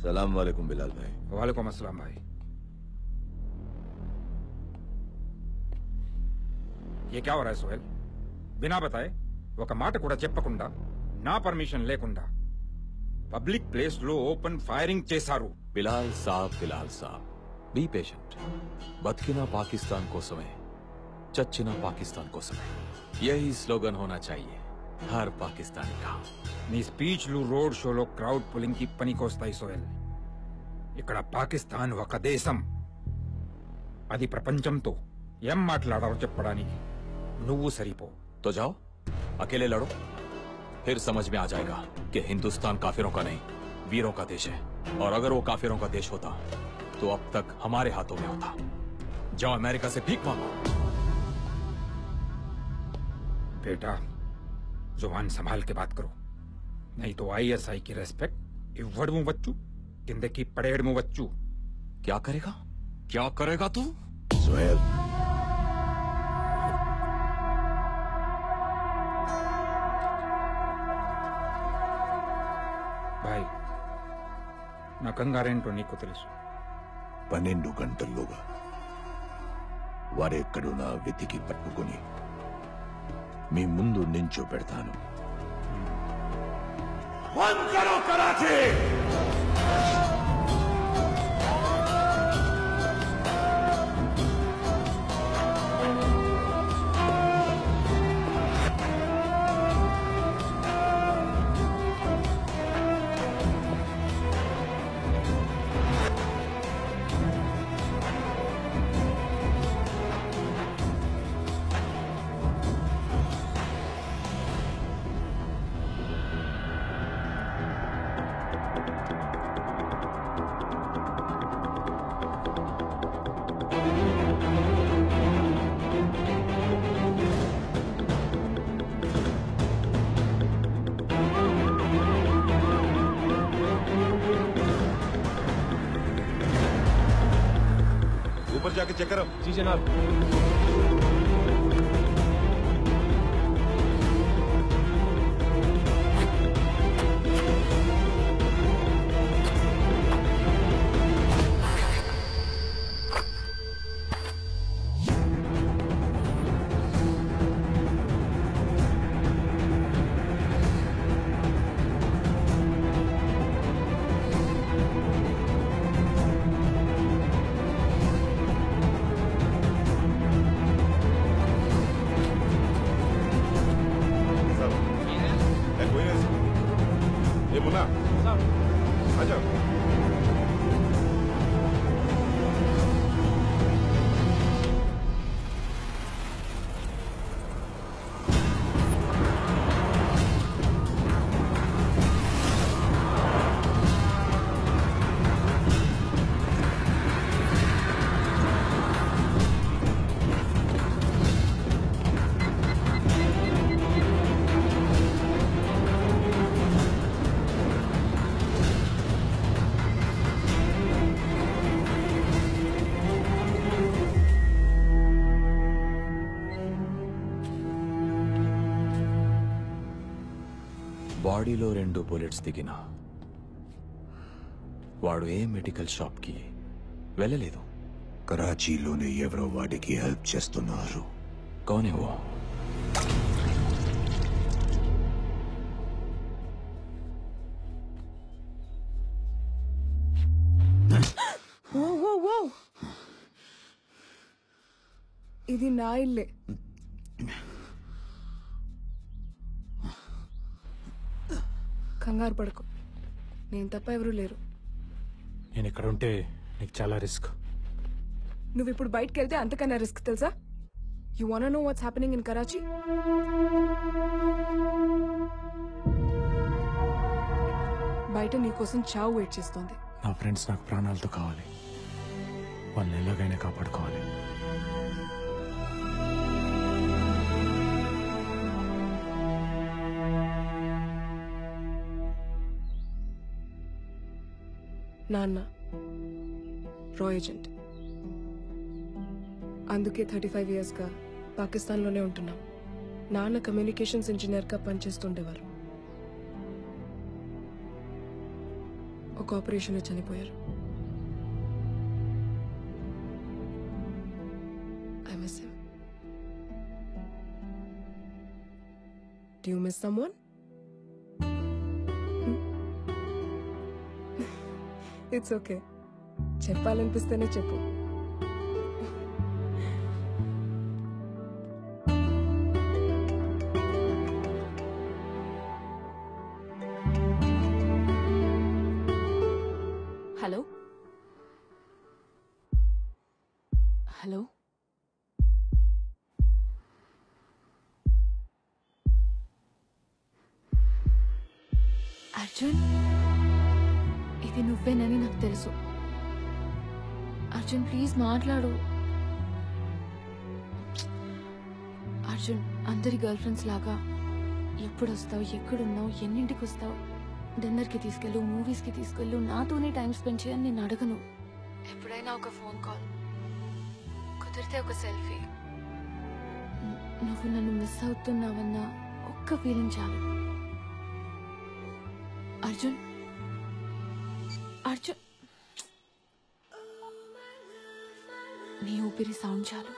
सलाम वालेकुम बिलाल भाई। वालेकुम अस्सलाम भाई। ये क्या हो रहा है सोहेल? बिना बताए ఒక మాట కూడా చెప్పకుండా నా పర్మిషన్ లేకుండా పబ్లిక్ ప్లేస్ లో ఓపెన్ ఫైరింగ్ చేశారు. बिलाल साहब बी पेशेंट। बदकिना पाकिस्तान कोसमे चच्चिना पाकिस्तान कोसमे यही स्लोगन होना चाहिए हर पाकिस्तानी का। నీ స్పీచ్లు రోడ్ షోలో క్రౌడ్ పులింగ్ కి పనికొస్తాయి సోహెల్. ఇక్కడ పాకిస్తాన్ ఒక దేశం. అది ప్రపంచంతో ఏం మాట్లాడాలో చెప్పడానికి నువ్వు సరిపో. तो जाओ अकेले लड़ो, फिर समझ में आ जाएगा कि हिंदुस्तान काफिरों का नहीं वीरों का देश है। और अगर वो काफिरों का देश होता तो अब तक हमारे हाथों में होता। जाओ अमेरिका से भीख मांगो। बेटा जुबान संभाल के बात करो, नहीं तो ISI की रेस्पेक्ट इव्वडमु वच्चू किंदकी पड़ेडमु वच्चू। क्या करेगा तू? सोहेल भाई నా కంగారేంటో నీకు తెలుసు. 12 గంటల్లోగా వారెక్కడున్నా వెతికి పట్టుకుని మీ ముందు నించో పెడతాను. బంద్ కరో కరాచీ! ऊपर जाके चेक करो। जी जनाब। బాడీలో 2 బుల్లెట్స్ దిగినా వాడు ఏ మెడికల్ షాప్ కి వెళ్ళలేదు. కరాచీలోనే ఎవరో వాడికి హెల్ప్ చేస్తున్నారు. కౌన్ హై वो? ఇది నా ఇల్లే. కంగారు పడకు, నేను తప్ప ఎవరూ లేరు. నేను ఇక్కడ ఉంటే నీకు చాలా రిస్క్. నువ్వు ఇప్పుడు బయటకు వెళ్తే అంతకన్నా రిస్క్ తెలుసా? You want to know what's happening in Karachi? బయట నీకోసం చావు వెయిట్ చేస్తోంది. నా ఫ్రెండ్స్ నాకు ప్రాణాలతో కావాలి, వాళ్ళని ఎలాగైనా కాపాడుకోవాలి. నాన్న రా ఏజెంట్, అందుకే 35 ఇయర్స్గా పాకిస్తాన్లోనే ఉంటున్నాం. నాన్న కమ్యూనికేషన్స్ ఇంజనీర్గా పనిచేస్తుండేవారు. ఒక ఆపరేషన్లో చనిపోయారు. I miss him. Do you miss someone? It's okay. చెప్పాలనిపిస్తేనే చెప్పు. హలో హలో అర్జున్, ఇది నువ్వేనని నాకు తెలుసు. అర్జున్ ప్లీజ్ మాట్లాడు. అర్జున్, అందరి గర్ల్ ఫ్రెండ్స్ లాగా ఎప్పుడు వస్తావు, ఎక్కడున్నావు, ఎన్నింటికి వస్తావు, డిన్నర్కి తీసుకెళ్ళు, మూవీస్కి తీసుకెళ్ళు, నాతోనే టైం స్పెండ్ చేయని నేను అడగను. ఎప్పుడైనా ఒక ఫోన్ కాల్, కుదిరితే ఒక సెల్ఫీ. నువ్వు నన్ను మిస్ అవుతున్నావన్న ఒక్క ఫీలింగ్ చాలు. అర్జున్, అర్జున్, నీ ఊపిరి సౌండ్ చాలు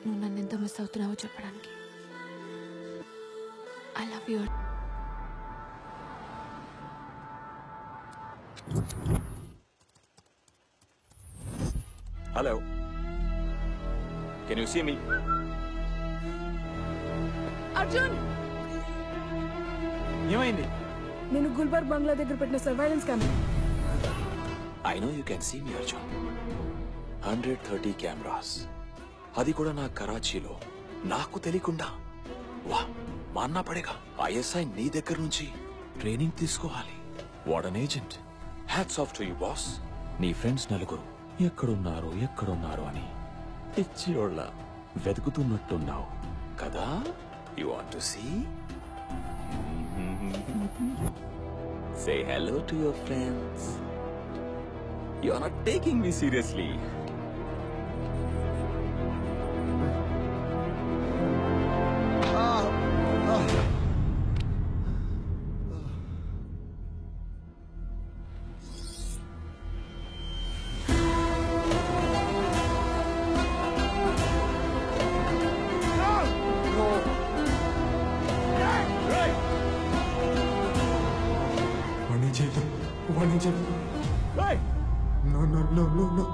నువ్వు నన్ను ఎంత మిస్ అవుతున్నావో చెప్పడానికి. I love you. Hello. Can you see me? Arjun, ఏమైంది? నేను గుల్బర్గ్ బంగ్లా దగ్గర పెట్టిన surveillance camera. I know you can see me, Arjun. 130 cameras. అది కూడా నా కరాచీలో, నాకు తెలియకుండా. వా, మాన్నా పడేగా. ISI నీ దగ్గర నుంచి ట్రైనింగ్ తీసుకోవాలి. What an agent. Hats off to you boss. నీ ఫ్రెండ్స్ నలుగురు ఎక్కడున్నారు అని పిచ్చియోళ్ళ వెతుకుతున్నట్టున్నావు కదా. You want to see? Say hello to your friends. You are not taking me seriously. వాడిని చెప్పు. No, no, no, no, no.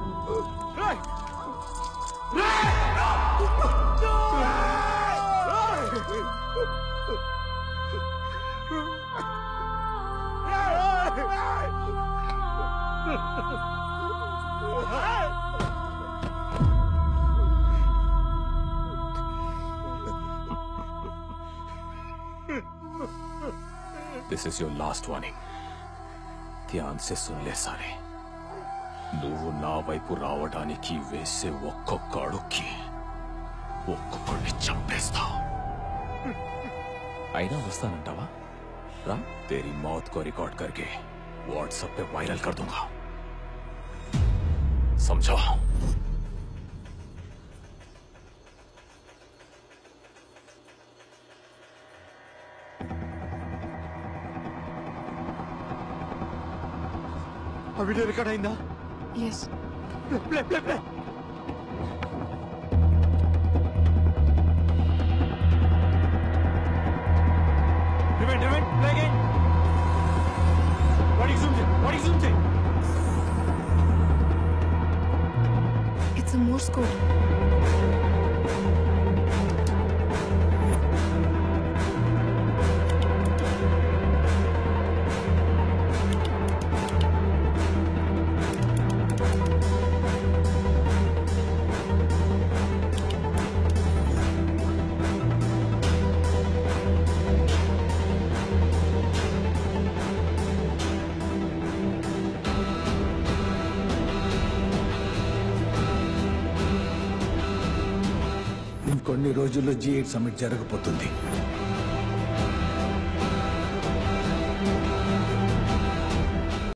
This is your last warning. Dhyan సే సున్ లే సారే. నువ్వు నా వైపు రావడానికి వేసే ఒక్కొక్క అడుక్కి ఒక్కొక్కడిని చంపేస్తా. అయినా వస్తానంటావా? రా, तेरी मौत को रिकॉर्ड करके व्हाट्सएप पे वायरल कर दूंगा. समझो? ఆ వీడియో రికార్డ్ అయిందా? Yes. Play play play. Rewind, play again. What is zoom in? It's a Morse code. ఇంకొన్ని రోజుల్లో G8 సమ్మిట్ జరగబోతుంది.